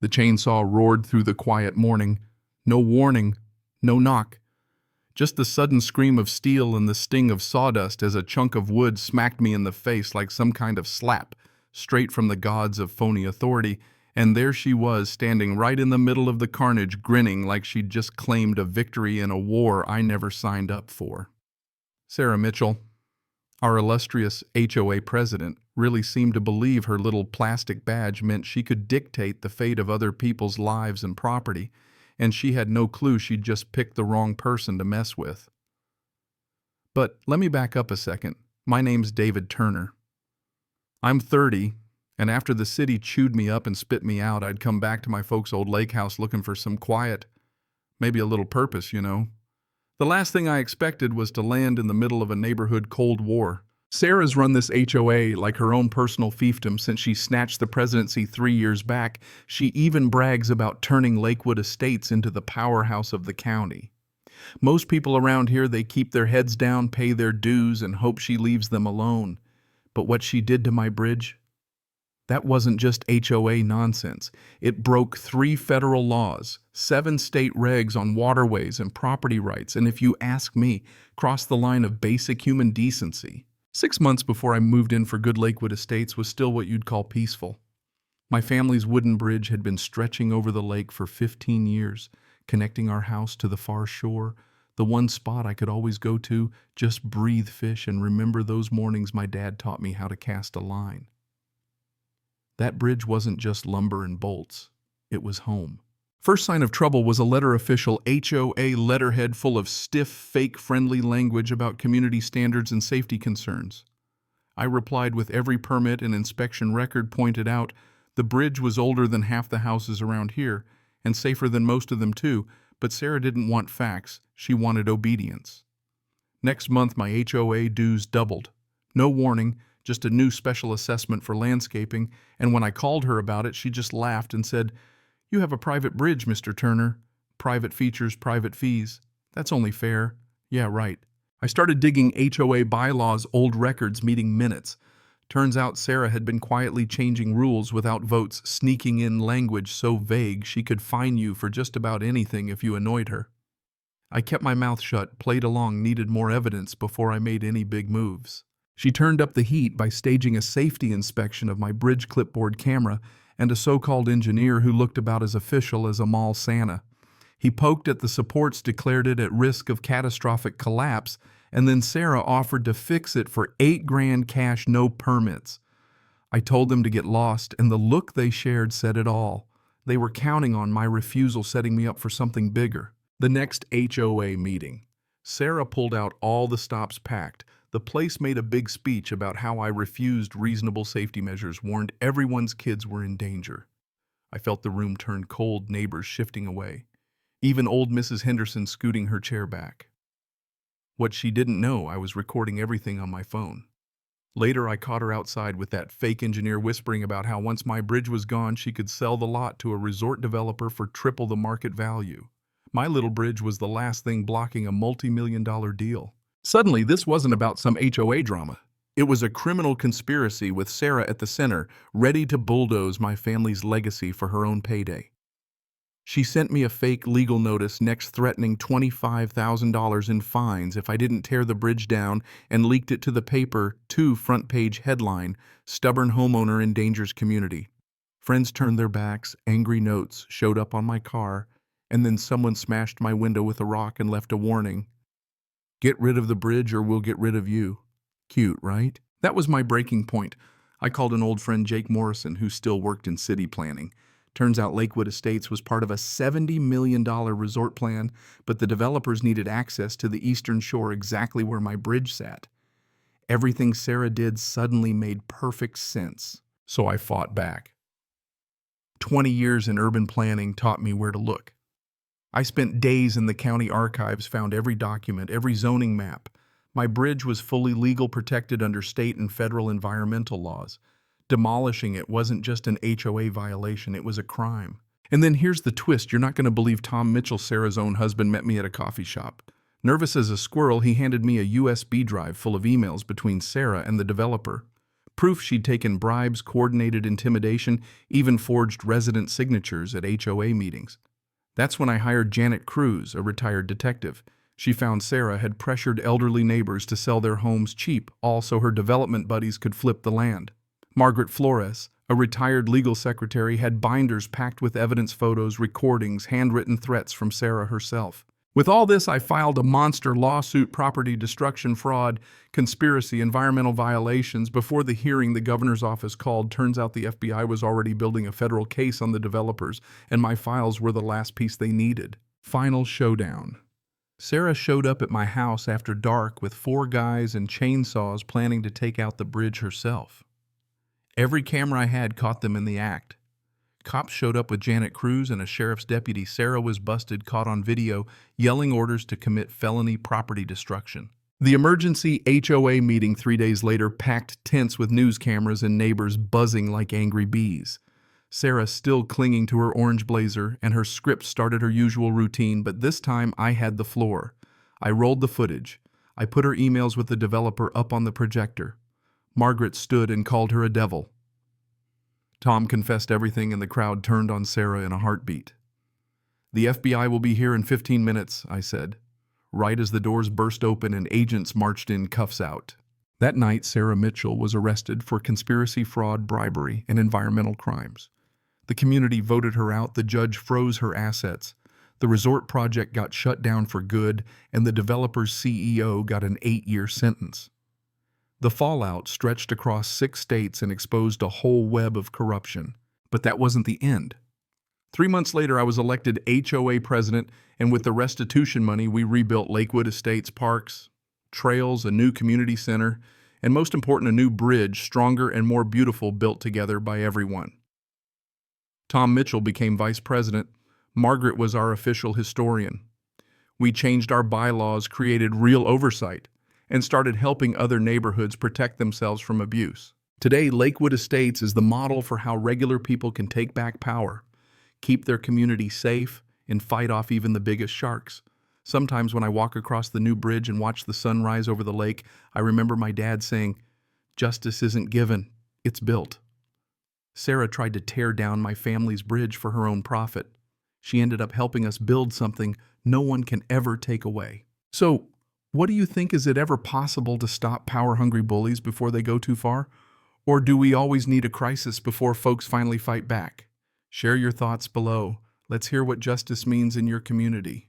The chainsaw roared through the quiet morning. No warning, no knock. Just the sudden scream of steel and the sting of sawdust as a chunk of wood smacked me in the face like some kind of slap, straight from the gods of phony authority, and there she was, standing right in the middle of the carnage, grinning like she'd just claimed a victory in a war I never signed up for. Sarah Mitchell, our illustrious HOA president, really seemed to believe her little plastic badge meant she could dictate the fate of other people's lives and property, and she had no clue she'd just picked the wrong person to mess with. But let me back up a second. My name's David Turner. I'm 30, and after the city chewed me up and spit me out, I'd come back to my folks' old lake house looking for some quiet, maybe a little purpose, you know. The last thing I expected was to land in the middle of a neighborhood Cold War. Sarah's run this HOA like her own personal fiefdom since she snatched the presidency 3 years back. She even brags about turning Lakewood Estates into the powerhouse of the county. Most people around here, they keep their heads down, pay their dues, and hope she leaves them alone. But what she did to my bridge? That wasn't just HOA nonsense. It broke 3 federal laws, 7 state regs on waterways and property rights, and if you ask me, crossed the line of basic human decency. 6 months before I moved in for good Lakewood Estates was still what you'd call peaceful. My family's wooden bridge had been stretching over the lake for 15 years, connecting our house to the far shore, the one spot I could always go to, just breathe fish and remember those mornings my dad taught me how to cast a line. That bridge wasn't just lumber and bolts. It was home. First sign of trouble was a letter official HOA letterhead full of stiff, fake-friendly language about community standards and safety concerns. I replied with every permit and inspection record pointed out. The bridge was older than half the houses around here, and safer than most of them too, but Sarah didn't want facts. She wanted obedience. Next month, my HOA dues doubled. No warning, just a new special assessment for landscaping, and when I called her about it, she just laughed and said, "You have a private bridge, Mr. Turner. Private features, private fees. That's only fair." Yeah, right. I started digging HOA bylaws, old records, meeting minutes. Turns out Sarah had been quietly changing rules without votes, sneaking in language so vague she could fine you for just about anything if you annoyed her. I kept my mouth shut, played along, needed more evidence before I made any big moves. She turned up the heat by staging a safety inspection of my bridge clipboard camera and a so-called engineer who looked about as official as a mall Santa. He poked at the supports, declared it at risk of catastrophic collapse, and then Sarah offered to fix it for $8,000 cash, no permits. I told them to get lost, and the look they shared said it all. They were counting on my refusal setting me up for something bigger. The next HOA meeting. Sarah pulled out all the stops packed. The place made a big speech about how I refused reasonable safety measures, warned everyone's kids were in danger. I felt the room turn cold, neighbors shifting away. Even old Mrs. Henderson scooting her chair back. What she didn't know, I was recording everything on my phone. Later, I caught her outside with that fake engineer whispering about how once my bridge was gone, she could sell the lot to a resort developer for triple the market value. My little bridge was the last thing blocking a multi-million-dollar deal. Suddenly, this wasn't about some HOA drama. It was a criminal conspiracy with Sarah at the center, ready to bulldoze my family's legacy for her own payday. She sent me a fake legal notice next threatening $25,000 in fines if I didn't tear the bridge down, and leaked it to the paper, 2 front-page headline, "Stubborn Homeowner Endangers Community." Friends turned their backs, angry notes showed up on my car, and then someone smashed my window with a rock and left a warning. "Get rid of the bridge or we'll get rid of you." Cute, right? That was my breaking point. I called an old friend, Jake Morrison, who still worked in city planning. Turns out Lakewood Estates was part of a $70 million resort plan, but the developers needed access to the eastern shore exactly where my bridge sat. Everything Sarah did suddenly made perfect sense, so I fought back. 20 years in urban planning taught me where to look. I spent days in the county archives, found every document, every zoning map. My bridge was fully legal, protected under state and federal environmental laws. Demolishing it wasn't just an HOA violation, it was a crime. And then here's the twist. You're not going to believe Tom Mitchell, Sarah's own husband, met me at a coffee shop. Nervous as a squirrel, he handed me a USB drive full of emails between Sarah and the developer. Proof she'd taken bribes, coordinated intimidation, even forged resident signatures at HOA meetings. That's when I hired Janet Cruz, a retired detective. She found Sarah had pressured elderly neighbors to sell their homes cheap, all so her development buddies could flip the land. Margaret Flores, a retired legal secretary, had binders packed with evidence, photos, recordings, handwritten threats from Sarah herself. With all this, I filed a monster lawsuit: property destruction, fraud, conspiracy, environmental violations. Before the hearing the governor's office called, turns out the FBI was already building a federal case on the developers, and my files were the last piece they needed. Final showdown. Sarah showed up at my house after dark with 4 guys and chainsaws, planning to take out the bridge herself. Every camera I had caught them in the act. Cops showed up with Janet Cruz and a sheriff's deputy. Sarah was busted, caught on video, yelling orders to commit felony property destruction. The emergency HOA meeting 3 days later, packed tense with news cameras and neighbors buzzing like angry bees. Sarah still clinging to her orange blazer, and her script started her usual routine, but this time I had the floor. I rolled the footage. I put her emails with the developer up on the projector. Margaret stood and called her a devil. Tom confessed everything, and the crowd turned on Sarah in a heartbeat. "The FBI will be here in 15 minutes, I said, right as the doors burst open and agents marched in, cuffs out. That night, Sarah Mitchell was arrested for conspiracy, fraud, bribery, and environmental crimes. The community voted her out, the judge froze her assets, the resort project got shut down for good, and the developer's CEO got an 8-year sentence. The fallout stretched across 6 states and exposed a whole web of corruption. But that wasn't the end. 3 months later, I was elected HOA president, and with the restitution money, we rebuilt Lakewood Estates parks, trails, a new community center, and most important, a new bridge, stronger and more beautiful, built together by everyone. Tom Mitchell became vice president. Margaret was our official historian. We changed our bylaws, created real oversight, and started helping other neighborhoods protect themselves from abuse. Today, Lakewood Estates is the model for how regular people can take back power, keep their community safe, and fight off even the biggest sharks. Sometimes when I walk across the new bridge and watch the sun rise over the lake, I remember my dad saying, "Justice isn't given, it's built." Sarah tried to tear down my family's bridge for her own profit. She ended up helping us build something no one can ever take away. So, what do you think? Is it ever possible to stop power-hungry bullies before they go too far? Or do we always need a crisis before folks finally fight back? Share your thoughts below. Let's hear what justice means in your community.